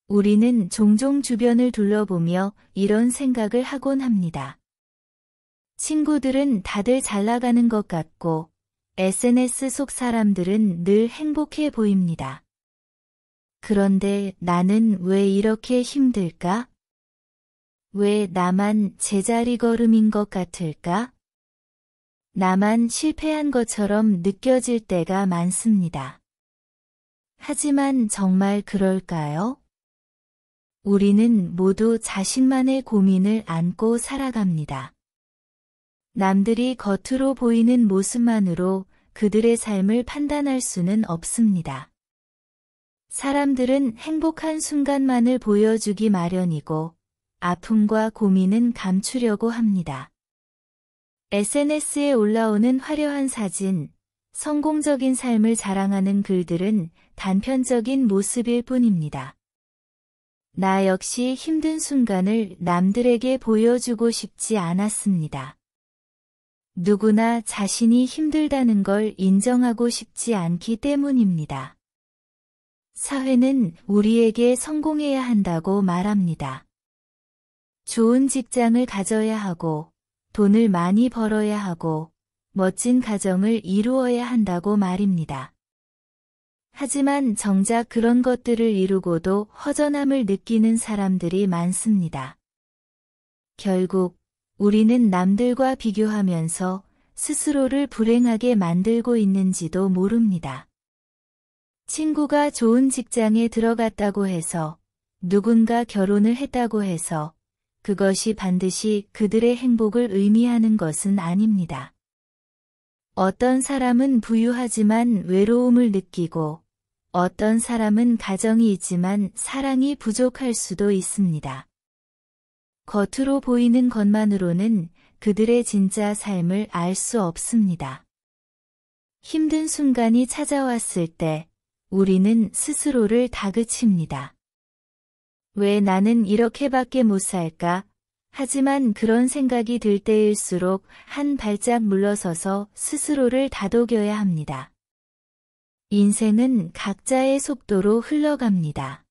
우리는 종종 주변을 둘러보며 이런 생각을 하곤 합니다. 친구들은 다들 잘 나가는 것 같고 SNS 속 사람들은 늘 행복해 보입니다. 그런데 나는 왜 이렇게 힘들까? 왜 나만 제자리 걸음인 것 같을까? 나만 실패한 것처럼 느껴질 때가 많습니다. 하지만 정말 그럴까요? 우리는 모두 자신만의 고민을 안고 살아갑니다. 남들이 겉으로 보이는 모습만으로 그들의 삶을 판단할 수는 없습니다. 사람들은 행복한 순간만을 보여주기 마련이고 아픔과 고민은 감추려고 합니다. SNS에 올라오는 화려한 사진, 성공적인 삶을 자랑하는 글들은 단편적인 모습일 뿐입니다. 나 역시 힘든 순간을 남들에게 보여주고 싶지 않았습니다. 누구나 자신이 힘들다는 걸 인정하고 싶지 않기 때문입니다. 사회는 우리에게 성공해야 한다고 말합니다. 좋은 직장을 가져야 하고, 돈을 많이 벌어야 하고, 멋진 가정을 이루어야 한다고 말입니다. 하지만 정작 그런 것들을 이루고도 허전함을 느끼는 사람들이 많습니다. 결국 우리는 남들과 비교하면서 스스로를 불행하게 만들고 있는지도 모릅니다. 친구가 좋은 직장에 들어갔다고 해서, 누군가 결혼을 했다고 해서 그것이 반드시 그들의 행복을 의미하는 것은 아닙니다. 어떤 사람은 부유하지만 외로움을 느끼고, 어떤 사람은 가정이 있지만 사랑이 부족할 수도 있습니다. 겉으로 보이는 것만으로는 그들의 진짜 삶을 알 수 없습니다. 힘든 순간이 찾아왔을 때 우리는 스스로를 다그칩니다. 왜 나는 이렇게밖에 못 살까? 하지만 그런 생각이 들 때일수록 한 발짝 물러서서 스스로를 다독여야 합니다. 인생은 각자의 속도로 흘러갑니다.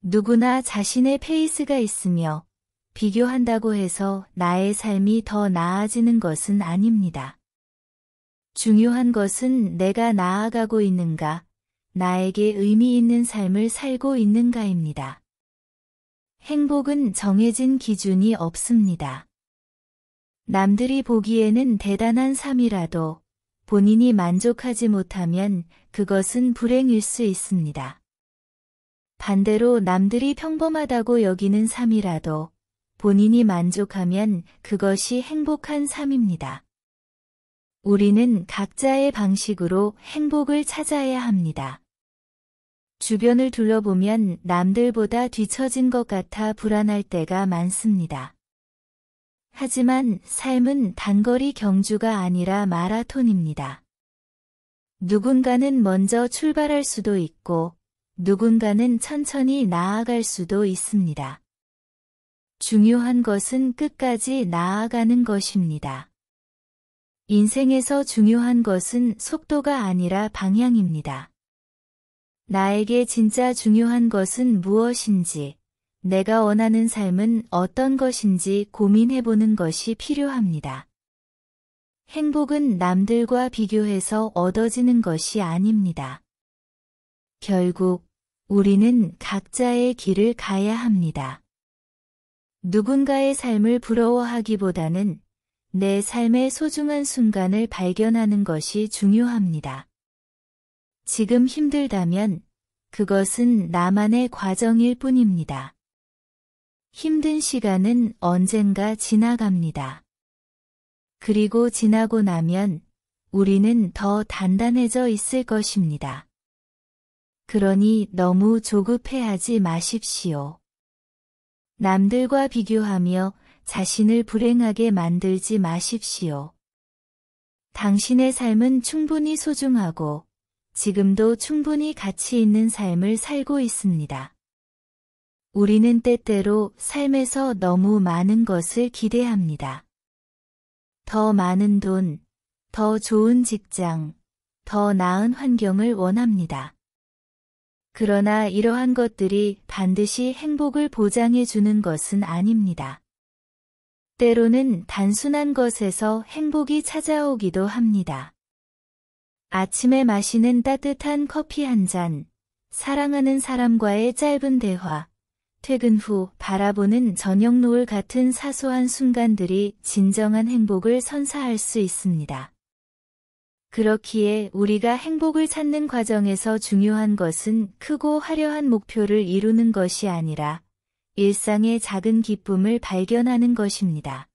누구나 자신의 페이스가 있으며 비교한다고 해서 나의 삶이 더 나아지는 것은 아닙니다. 중요한 것은 내가 나아가고 있는가, 나에게 의미 있는 삶을 살고 있는가입니다. 행복은 정해진 기준이 없습니다. 남들이 보기에는 대단한 삶이라도 본인이 만족하지 못하면 그것은 불행일 수 있습니다. 반대로 남들이 평범하다고 여기는 삶이라도 본인이 만족하면 그것이 행복한 삶입니다. 우리는 각자의 방식으로 행복을 찾아야 합니다. 주변을 둘러보면 남들보다 뒤처진 것 같아 불안할 때가 많습니다. 하지만 삶은 단거리 경주가 아니라 마라톤입니다. 누군가는 먼저 출발할 수도 있고, 누군가는 천천히 나아갈 수도 있습니다. 중요한 것은 끝까지 나아가는 것입니다. 인생에서 중요한 것은 속도가 아니라 방향입니다. 나에게 진짜 중요한 것은 무엇인지, 내가 원하는 삶은 어떤 것인지 고민해보는 것이 필요합니다. 행복은 남들과 비교해서 얻어지는 것이 아닙니다. 결국 우리는 각자의 길을 가야 합니다. 누군가의 삶을 부러워하기보다는 내 삶의 소중한 순간을 발견하는 것이 중요합니다. 지금 힘들다면 그것은 나만의 과정일 뿐입니다. 힘든 시간은 언젠가 지나갑니다. 그리고 지나고 나면 우리는 더 단단해져 있을 것입니다. 그러니 너무 조급해하지 마십시오. 남들과 비교하며 자신을 불행하게 만들지 마십시오. 당신의 삶은 충분히 소중하고 지금도 충분히 가치 있는 삶을 살고 있습니다. 우리는 때때로 삶에서 너무 많은 것을 기대합니다. 더 많은 돈, 더 좋은 직장, 더 나은 환경을 원합니다. 그러나 이러한 것들이 반드시 행복을 보장해 주는 것은 아닙니다. 때로는 단순한 것에서 행복이 찾아오기도 합니다. 아침에 마시는 따뜻한 커피 한 잔, 사랑하는 사람과의 짧은 대화, 퇴근 후 바라보는 저녁 노을 같은 사소한 순간들이 진정한 행복을 선사할 수 있습니다. 그렇기에 우리가 행복을 찾는 과정에서 중요한 것은 크고 화려한 목표를 이루는 것이 아니라 일상의 작은 기쁨을 발견하는 것입니다.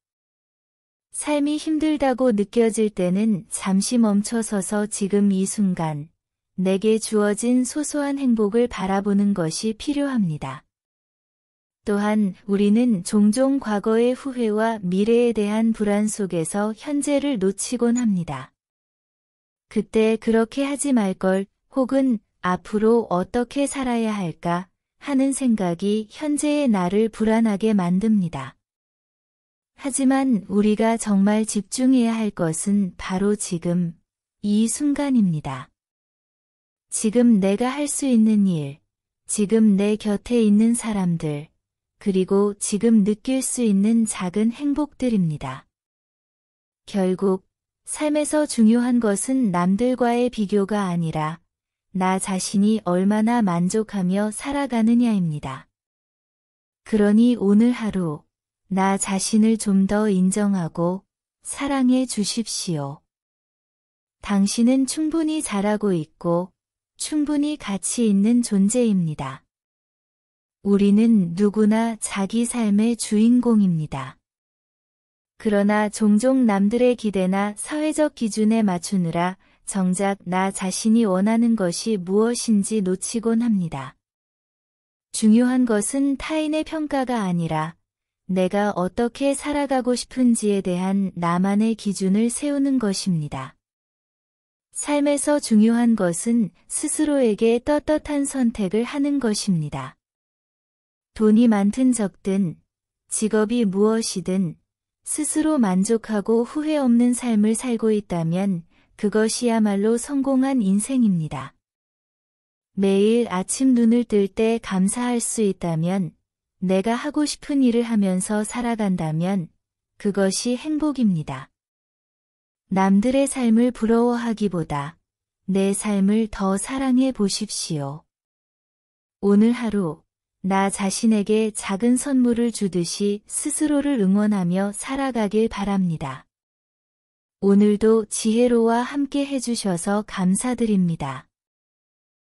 삶이 힘들다고 느껴질 때는 잠시 멈춰서서 지금 이 순간, 내게 주어진 소소한 행복을 바라보는 것이 필요합니다. 또한 우리는 종종 과거의 후회와 미래에 대한 불안 속에서 현재를 놓치곤 합니다. 그때 그렇게 하지 말 걸, 혹은 앞으로 어떻게 살아야 할까 하는 생각이 현재의 나를 불안하게 만듭니다. 하지만 우리가 정말 집중해야 할 것은 바로 지금, 이 순간입니다. 지금 내가 할 수 있는 일, 지금 내 곁에 있는 사람들, 그리고 지금 느낄 수 있는 작은 행복들입니다. 결국 삶에서 중요한 것은 남들과의 비교가 아니라 나 자신이 얼마나 만족하며 살아가느냐입니다. 그러니 오늘 하루 나 자신을 좀 더 인정하고 사랑해 주십시오. 당신은 충분히 잘하고 있고 충분히 가치 있는 존재입니다. 우리는 누구나 자기 삶의 주인공입니다. 그러나 종종 남들의 기대나 사회적 기준에 맞추느라 정작 나 자신이 원하는 것이 무엇인지 놓치곤 합니다. 중요한 것은 타인의 평가가 아니라 내가 어떻게 살아가고 싶은지에 대한 나만의 기준을 세우는 것입니다. 삶에서 중요한 것은 스스로에게 떳떳한 선택을 하는 것입니다. 돈이 많든 적든, 직업이 무엇이든, 스스로 만족하고 후회 없는 삶을 살고 있다면 그것이야말로 성공한 인생입니다. 매일 아침 눈을 뜰 때 감사할 수 있다면, 내가 하고 싶은 일을 하면서 살아간다면 그것이 행복입니다. 남들의 삶을 부러워하기보다 내 삶을 더 사랑해 보십시오. 오늘 하루 나 자신에게 작은 선물을 주듯이 스스로를 응원하며 살아가길 바랍니다. 오늘도 지혜로와 함께 해주셔서 감사드립니다.